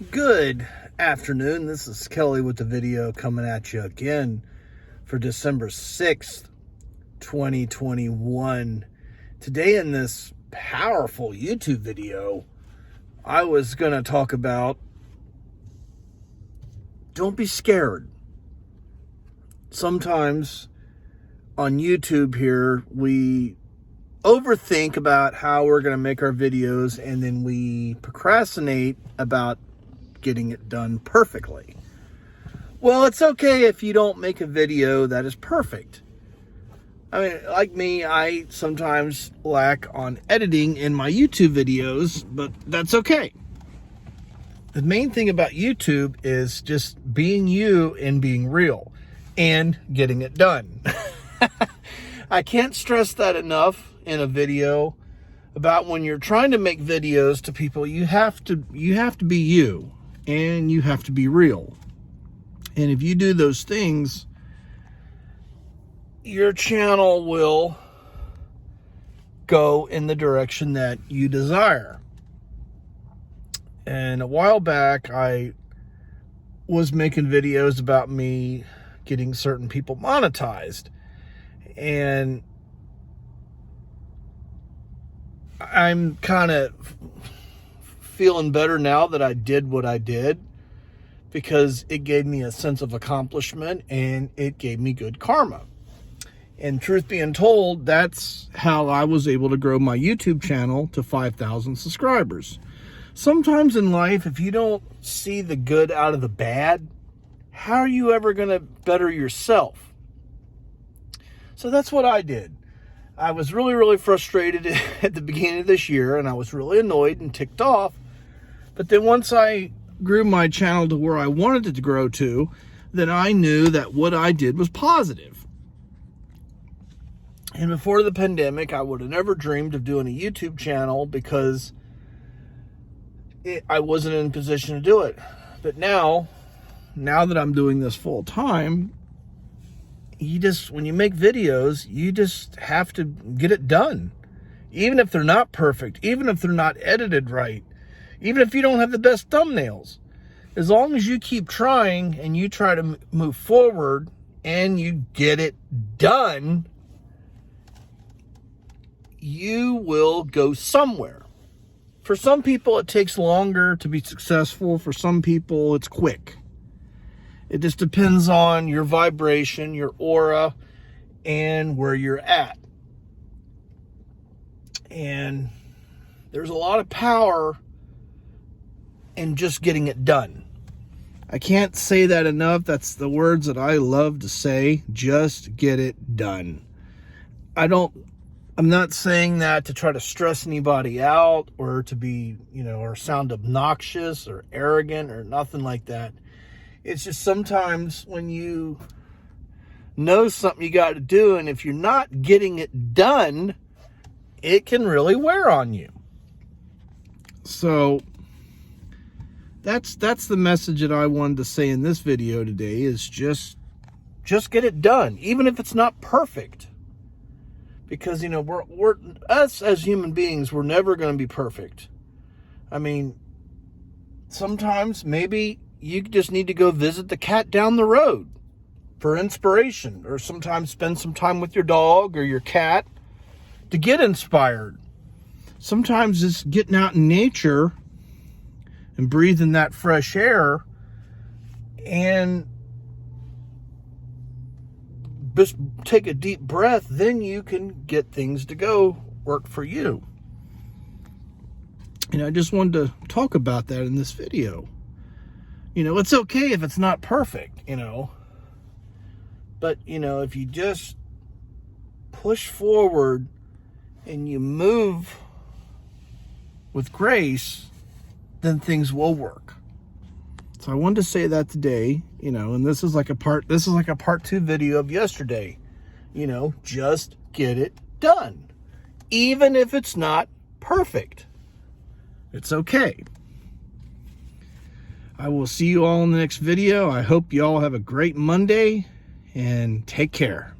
Good afternoon. This is Kelly with the video coming at you again for December 6th, 2021. Today in this powerful YouTube video, I was going to talk about don't be scared. Sometimes on YouTube here, we overthink about how we're going to make our videos, and then we procrastinate about getting it done perfectly. Well, it's okay if you don't make a video that is perfect. I mean, like me, I sometimes lack on editing in my YouTube videos, but that's okay. The main thing about YouTube is just being you and being real and getting it done. I can't stress that enough in a video about when you're trying to make videos to people, you have to be you and you have to be real. And if you do those things, your channel will go in the direction that you desire. And a while back, I was making videos about me getting certain people monetized. And I'm kind of feeling better now that I did what I did, because it gave me a sense of accomplishment and it gave me good karma. And truth being told, that's how I was able to grow my YouTube channel to 5,000 subscribers. Sometimes in life, if you don't see the good out of the bad, how are you ever going to better yourself? So that's what I did. I was really frustrated at the beginning of this year, and I was really annoyed and ticked off. But then once I grew my channel to where I wanted it to grow to, then I knew that what I did was positive. And before the pandemic, I would have never dreamed of doing a YouTube channel because I wasn't in a position to do it. But now that I'm doing this full time, when you make videos, you just have to get it done. Even if they're not perfect, even if they're not edited right, even if you don't have the best thumbnails, as long as you keep trying and you try to move forward and you get it done, you will go somewhere. For some people, it takes longer to be successful. For some people, it's quick. It just depends on your vibration, your aura, and where you're at. And there's a lot of power in just getting it done. I can't say that enough. That's the words that I love to say. Just get it done. I'm not saying that to try to stress anybody out or to be, or sound obnoxious or arrogant or nothing like that. It's just sometimes when you know something you got to do, and if you're not getting it done, it can really wear on you. So that's the message that I wanted to say in this video today, is just get it done, even if it's not perfect. Because, we're us as human beings, we're never going to be perfect. I mean, sometimes maybe you just need to go visit the cat down the road for inspiration, or sometimes spend some time with your dog or your cat to get inspired. Sometimes it's getting out in nature and breathing that fresh air and just take a deep breath, then you can get things to go work for you. And I just wanted to talk about that in this video. It's okay if it's not perfect, but, if you just push forward and you move with grace, then things will work. So I wanted to say that today, and this is like a part 2 video of yesterday. Just get it done. Even if it's not perfect, it's okay. I will see you all in the next video. I hope you all have a great Monday, and take care.